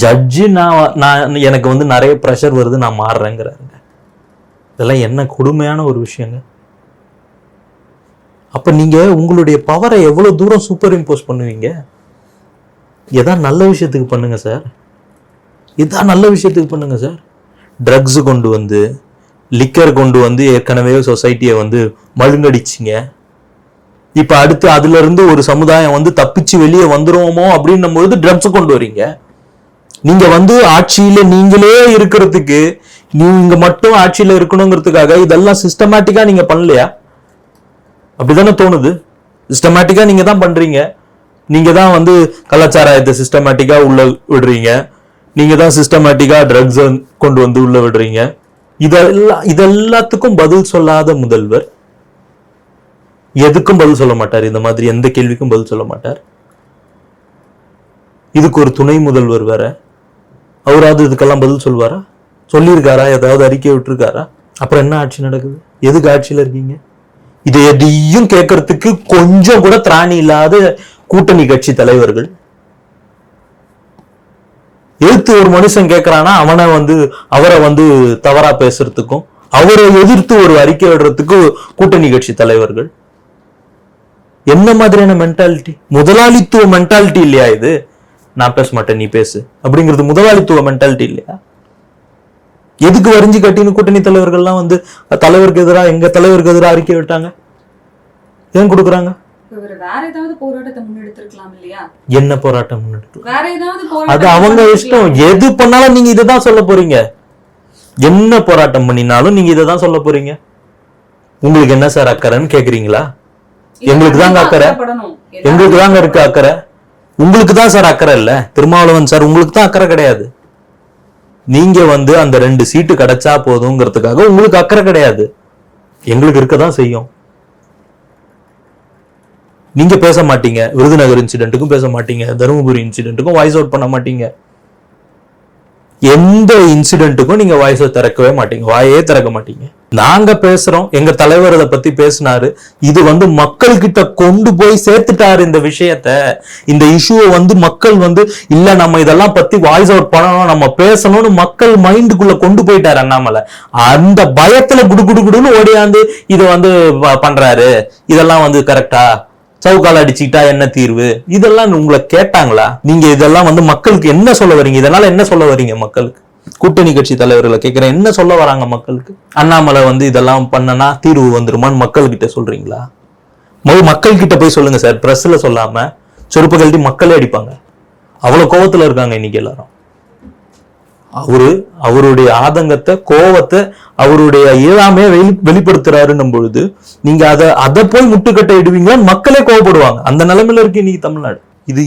ஜட்ஜு நான் எனக்கு வந்து நிறைய ப்ரெஷர் வருது, நான் மாறுறேங்கிறாருங்க. இதெல்லாம் என்ன கொடுமையான ஒரு விஷயங்க. அப்ப நீங்க உங்களுடைய பவரை எவ்வளவு தூரம் சூப்பர் இம்போஸ் பண்ணுவீங்க? ஏதாவது நல்ல விஷயத்துக்கு பண்ணுங்க சார், ஏதாவது நல்ல விஷயத்துக்கு பண்ணுங்க சார். ட்ரக்ஸ் கொண்டு வந்து, லிக்கர் கொண்டு வந்து ஏற்கனவே சொசைட்டியை வந்து மழுங்கடிச்சிங்க. இப்ப அடுத்து அதுல இருந்து ஒரு சமுதாயம் வந்து தப்பிச்சு வெளியே வந்துருவோமோ அப்படின்னும் பொழுது ட்ரக்ஸ் கொண்டு வரீங்க. நீங்க வந்து ஆட்சியில நீங்களே இருக்கிறதுக்கு, நீங்க மட்டும் ஆட்சியில இருக்கணுங்கிறதுக்காக இதெல்லாம் சிஸ்டமேட்டிக்கா நீங்க பண்ணலையா? அப்படிதானே தோணுது. சிஸ்டமேட்டிக்கா நீங்க தான் பண்றீங்க. நீங்க தான் வந்து கலாச்சாரத்தை சிஸ்டமேட்டிக்கா உள்ள விடுறீங்க. நீங்க தான் சிஸ்டமேட்டிக்கா ட்ரக்ஸ் கொண்டு வந்து உள்ள விடுறீங்க. இதெல்லாத்துக்கும் பதில் சொல்லாத முதல்வர் எதுக்கும் பதில் சொல்ல மாட்டார். இந்த மாதிரி எந்த கேள்விக்கும் பதில் சொல்ல மாட்டார். இதுக்கு ஒரு துணை முதல்வர் வேற, அவராவது இதுக்கெல்லாம் பதில் சொல்வாரா? சொல்லியிருக்காரா? ஏதாவது அறிக்கை விட்டுருக்காரா? அப்புறம் என்ன ஆட்சி நடக்குது? எதுக்கு ஆட்சியில இருக்கீங்க? இதை எதையும் கேட்கறதுக்கு கொஞ்சம் கூட திராணி இல்லாத கூட்டணி கட்சி தலைவர்கள். எதிர்த்து ஒரு மனுஷன் கேட்கிறானா அவரை வந்து தவறா பேசுறதுக்கும், அவரை எதிர்த்து ஒரு அறிக்கை விடுறதுக்கு கூட்டணி கட்சி தலைவர்கள். என்ன மாதிரியான மென்டாலிட்டி? முதலாளித்துவ மென்டாலிட்டி இல்லையா இது? நான் பேச மாட்டேன் நீ பேசு அப்படிங்கிறது முதலாளித்துவ மென்டாலிட்டி இல்லையா? எதுக்கு வரிஞ்சு கட்டின்னு கூட்டணி தலைவர்கள்லாம் வந்து தலைவருக்கு எதிராக, எங்க தலைவருக்கு எதிராக அறிக்கை விட்டாங்க? ஏன் கொடுக்குறாங்க? இவர் வேற ஏதாவது போராட்டத்தை முன்னெடுத்திருக்கலாம் இல்லையா? என்ன போராட்டம் முன்னெடுக்கலாம்? வேற ஏதாவது அது போராட்டம் அவங்க இஷ்டம். எது பண்ணாலும் நீங்க இதுதான் சொல்ல போறீங்க. என்ன போராட்டம் பண்ணினாலும் நீங்க இதை தான் சொல்ல போறீங்க. உங்களுக்கு என்ன சார் அக்கறைன்னு கேக்குறீங்களா? எங்களுக்கு தாங்க அக்கறை, எங்களுக்கு தாங்க இருக்கு அக்கறை. உங்களுக்கு தான் சார் அக்கறை இல்ல. திருமாவளவன் சார் உங்களுக்கு தான் அக்கறை கிடையாது. நீங்க வந்து அந்த 2 சீட்டு கிடைச்சா போதுங்கிறதுக்காக உங்களுக்கு அக்கறை கிடையாது. எங்களுக்கு இருக்கதான் செய்யும். நீங்க பேச மாட்டீங்க, விருதுநகர் இன்சிடென்ட்டுக்கும் பேச மாட்டீங்க, தருமபுரி இன்சிடென்ட்டுக்கும் வாய்ஸ் அவுட் பண்ண மாட்டீங்க. எந்த இன்சிடென்ட்டுக்கும் நீங்க வாய்ஸை திறக்கவே மாட்டீங்க, வாயே திறக்க மாட்டீங்க. நாங்க பேசுறோம், எங்க தலைவர் இதை பத்தி பேசினாரு, இது வந்து மக்கள் கிட்ட கொண்டு போய் சேர்த்துட்டாரு இந்த விஷயத்த. இந்த இஷ்யூவை வந்து மக்கள் வந்து இல்ல நம்ம இதெல்லாம் பத்தி வாய்ஸ் அவுட் பண்ணணும், நம்ம பேசணும்னு மக்கள் மைண்டுக்குள்ள கொண்டு போயிட்டாரு அண்ணாமலை. அந்த பயத்துல குடுன்னு ஓடியாந்து இதை வந்து பண்றாரு. இதெல்லாம் வந்து கரெக்டா, சவுக்கால் அடிச்சுக்கிட்டா என்ன தீர்வு, இதெல்லாம் உங்களை கேட்டாங்களா? நீங்க இதெல்லாம் வந்து மக்களுக்கு என்ன சொல்ல வரீங்க? இதனால என்ன சொல்ல வரீங்க மக்களுக்கு? கூட்டணி கட்சி தலைவர்களை கேட்கிறேன், என்ன சொல்ல வராங்க மக்களுக்கு? அண்ணாமலை வந்து இதெல்லாம் பண்ணனா தீர்வு வந்துருமான்னு மக்கள் கிட்ட சொல்றீங்களா? மக்கள் கிட்ட போய் சொல்லுங்க சார். பிரஸ்ல சொல்லாம செருப்பு கழட்டி மக்களே அடிப்பாங்க. அவ்வளவு கோவத்துல இருக்காங்க இன்னைக்கு எல்லாரும். அவருடைய ஆதங்கத்தை, கோவத்தை, அவருடைய எல்லாமே வெளிப்படுத்துறாருன்னும் பொழுது நீங்க அதை போய் முட்டுக்கட்டை இடுவீங்களா? மக்களே கோவப்படுவாங்க. அந்த நிலைமையில இருக்கு இன்னைக்கு தமிழ்நாடு. இது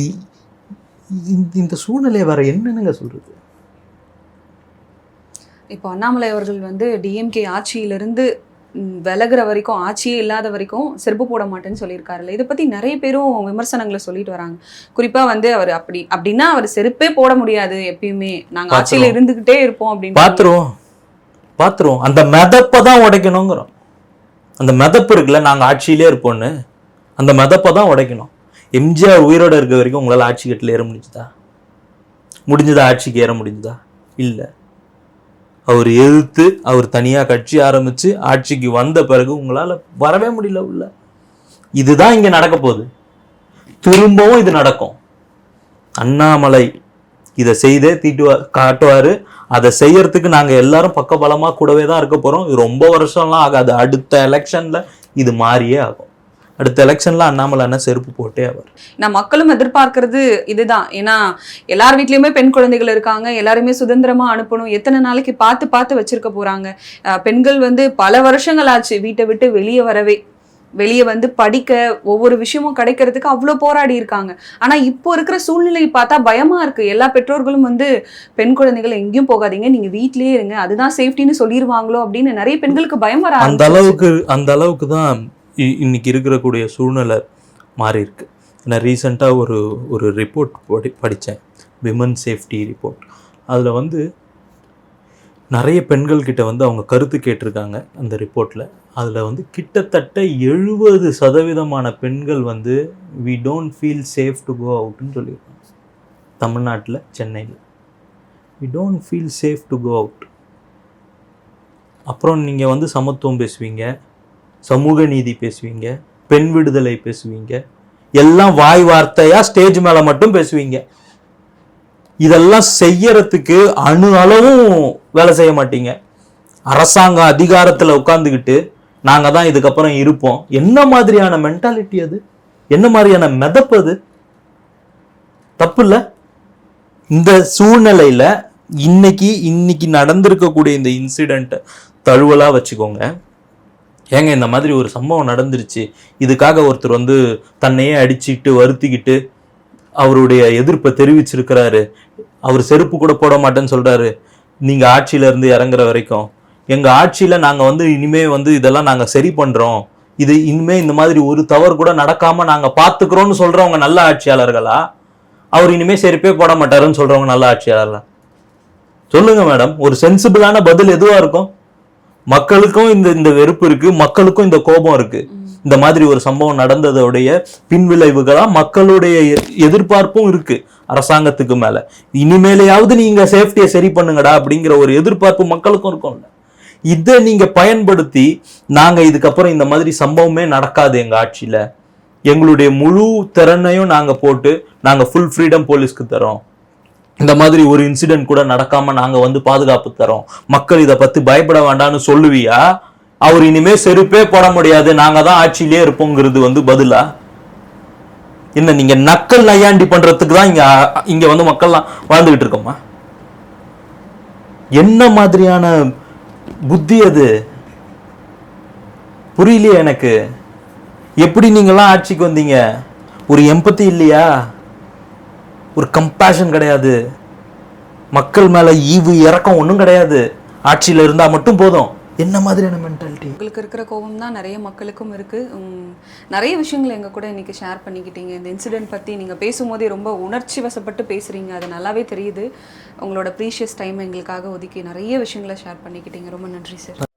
இந்த சூழ்நிலையை வேற என்னன்னு சொல்றது? இப்போ அண்ணாமலை அவர்கள் வந்து டிஎம்கே ஆட்சியிலிருந்து விலகிற வரைக்கும், ஆட்சியே இல்லாத வரைக்கும் செருப்பு போட மாட்டேன்னு சொல்லியிருக்காருல்ல, இதை பத்தி நிறைய பேரும் விமர்சனங்களை சொல்லிட்டு வராங்க. குறிப்பா வந்து அவர் அப்படின்னா அவர் செருப்பே போட முடியாது, எப்பயுமே நாங்க ஆட்சியில இருந்துகிட்டே இருப்போம் அப்படின்னு பாத்துருவோம். அந்த மெதப்பை தான் உடைக்கணுங்கிறோம். அந்த மெதப்பு இருக்குல்ல, நாங்க ஆட்சியிலே இருப்போம்னு, அந்த மெதப்பை தான் உடைக்கணும். எம்ஜிஆர் உயிரோட இருக்க வரைக்கும் உங்களால ஆட்சி கட்டில ஏற முடிஞ்சுதா? ஆட்சிக்கு ஏற முடிஞ்சுதா? இல்ல. அவர் எதிர்த்து அவர் தனியா கட்சி ஆரம்பிச்சு ஆட்சிக்கு வந்த பிறகு உங்களால வரவே முடியல உள்ள. இதுதான் இங்க நடக்க போகுது. திரும்பவும் இது நடக்கும். அண்ணாமலை இதை செய்தே காட்டுவாரு. அதை செய்யறதுக்கு நாங்க எல்லாரும் பக்கபலமா கூடவே தான் இருக்க போறோம். இது ரொம்ப வருஷம்லாம் ஆகாது. அடுத்த எலெக்ஷன்ல இது மாறியே ஆகும். அடுத்த எலெக்ஷன்ல அண்ணாமலை என்ன செருப்பு போட்டே அவர். நான் மக்களும் எதிர்பார்க்கறது இதுதான். ஏன்னா எல்லார் வீட்லயுமே பெண் குழந்தைகள் இருக்காங்க. எல்லாருமே சுதந்திரமா அனுப்பணும். எத்தனை நாளைக்கு பார்த்து வச்சிருக்க போறாங்க? பெண்கள் வந்து பல வருஷங்கள் ஆச்சு வீட்டை விட்டு வெளியே வந்து படிக்க, ஒவ்வொரு விஷயமும் கிடைக்கிறதுக்கு அவ்வளோ போராடி இருக்காங்க. ஆனா இப்போ இருக்கிற சூழ்நிலையை பார்த்தா பயமா இருக்கு. எல்லா பெற்றோர்களும் வந்து பெண் குழந்தைகள் எங்கேயும் போகாதீங்க, நீங்க வீட்லயே இருங்க, அதுதான் சேஃப்டின்னு சொல்லிடுவாங்களோ அப்படின்னு நிறைய பெண்களுக்கு பயம் வர அந்த அளவுக்கு தான் இன்னைக்கு இருக்கக்கூடிய சூழ்நிலை மாறி இருக்கு. நான் ரீசெண்டாக ஒரு ரிப்போர்ட் படித்தேன், விமன் சேஃப்டி ரிப்போர்ட். அதில் வந்து நிறைய பெண்கள் கிட்ட வந்து அவங்க கருத்து கேட்டிருக்காங்க அந்த ரிப்போர்ட்டில். அதில் வந்து கிட்டத்தட்ட 70% பெண்கள் வந்து we don't feel safe to go அவுட்னு சொல்லியிருக்காங்க. தமிழ்நாட்டில், சென்னையில் we don't feel safe to go out. அப்புறம் நீங்கள் வந்து சமத்துவம் பேசுவீங்க, சமூக நீதி பேசுவீங்க, பெண் விடுதலை பேசுவீங்க, எல்லாம் வாய் வார்த்தையா ஸ்டேஜ் மேல மட்டும் பேசுவீங்க. இதெல்லாம் செய்யறதுக்கு அணு அளவும் வேலை செய்ய மாட்டீங்க. அரசாங்க அதிகாரத்துல உட்கார்ந்துக்கிட்டு நாங்க தான் இதுக்கப்புறம் இருப்போம். என்ன மாதிரியான மென்டாலிட்டி அது? என்ன மாதிரியான மெதப்பு அது? தப்பு இல்ல? இந்த சூழ்நிலையில இன்னைக்கு நடந்திருக்கக்கூடிய இந்த இன்சிடென்ட் தழுவலா வச்சுக்கோங்க. ஏங்க இந்த மாதிரி ஒரு சம்பவம் நடந்துருச்சு, இதுக்காக ஒருத்தர் வந்து தன்னையே அடிச்சுக்கிட்டு வருத்திக்கிட்டு அவருடைய எதிர்ப்பை தெரிவிச்சிருக்கிறாரு. அவர் செருப்பு கூட போட மாட்டேன்னு சொல்றாரு. நீங்க ஆட்சியில இருந்து இறங்குற வரைக்கும் எங்க ஆட்சியில நாங்க வந்து இனிமே வந்து இதெல்லாம் நாங்க சரி பண்றோம், இது இனிமே இந்த மாதிரி ஒரு தவறு கூட நடக்காம நாங்க பாத்துக்கிறோம்னு சொல்றவங்க நல்ல ஆட்சியாளர்களா? அவர் இனிமே செருப்பே போட மாட்டாருன்னு சொல்றவங்க நல்ல ஆட்சியாளர்களா? சொல்லுங்க மேடம். ஒரு சென்சிபிளான பதில் எதுவா இருக்கும்? மக்களுக்கும் இந்த வெறுப்பு இருக்கு, மக்களுக்கும் இந்த கோபம் இருக்கு. இந்த மாதிரி ஒரு சம்பவம் நடந்ததோடைய பின்விளைவுகளா மக்களுடைய எதிர்பார்ப்பும் இருக்கு அரசாங்கத்துக்கு மேல. இனிமேலையாவது நீங்க சேஃப்டியை சரி பண்ணுங்கடா அப்படிங்கிற ஒரு எதிர்பார்ப்பு மக்களுக்கும் இருக்கும்ல. இதை நீங்க பயன்படுத்தி நாங்க இதுக்கப்புறம் இந்த மாதிரி சம்பவமே நடக்காது எங்க ஆட்சியில, எங்களுடைய முழு திறனையும் நாங்க போட்டு நாங்க ஃபுல் ஃப்ரீடம் போலீஸ்க்கு தரோம், இந்த மாதிரி ஒரு இன்சிடென்ட் கூட நடக்காம நாங்க வந்து பாதுகாப்பு தரோம், மக்கள் இதை பத்தி பயப்பட வேண்டாம்னு சொல்லுவியா? அவர் இனிமே செருப்பே போட முடியாது, நாங்க தான் ஆட்சியிலே இருப்போங்கிறது வந்து பதிலா? என்ன நீங்க நக்கல் நையாண்டி பண்றதுக்கு தான் இங்க வந்து மக்கள்லாம் வாழ்ந்துகிட்டு இருக்கோமா? என்ன மாதிரியான புத்தி அது? புரியலையே எனக்கு. எப்படி நீங்களாம் ஆட்சிக்கு வந்தீங்க? ஒரு எம்பத்தி இல்லையா? ஒரு கம்பேஷன் கிடையாது. மக்கள் மேல ஈவு இறக்கம் ஒன்றும் கிடையாது. ஆட்சியில இருந்தா மட்டும் போதும். என்ன மாதிரியான மென்டாலிட்டி? உங்களுக்கு இருக்கிற கோபம் தான் நிறைய மக்களுக்கும் இருக்கு. நிறைய விஷயங்கள் எங்க கூட இன்னைக்கு ஷேர் பண்ணிக்கிட்டீங்க. இந்த இன்சிடென்ட் பத்தி நீங்க பேசும்போதே ரொம்ப உணர்ச்சி வசப்பட்டு பேசுறீங்க. அது நல்லாவே தெரியுது. உங்களோட ப்ரீஷியஸ் டைம் எங்களுக்காக ஒதுக்கி நிறைய விஷயங்களை ஷேர் பண்ணிக்கிட்டீங்க. ரொம்ப நன்றி சார்.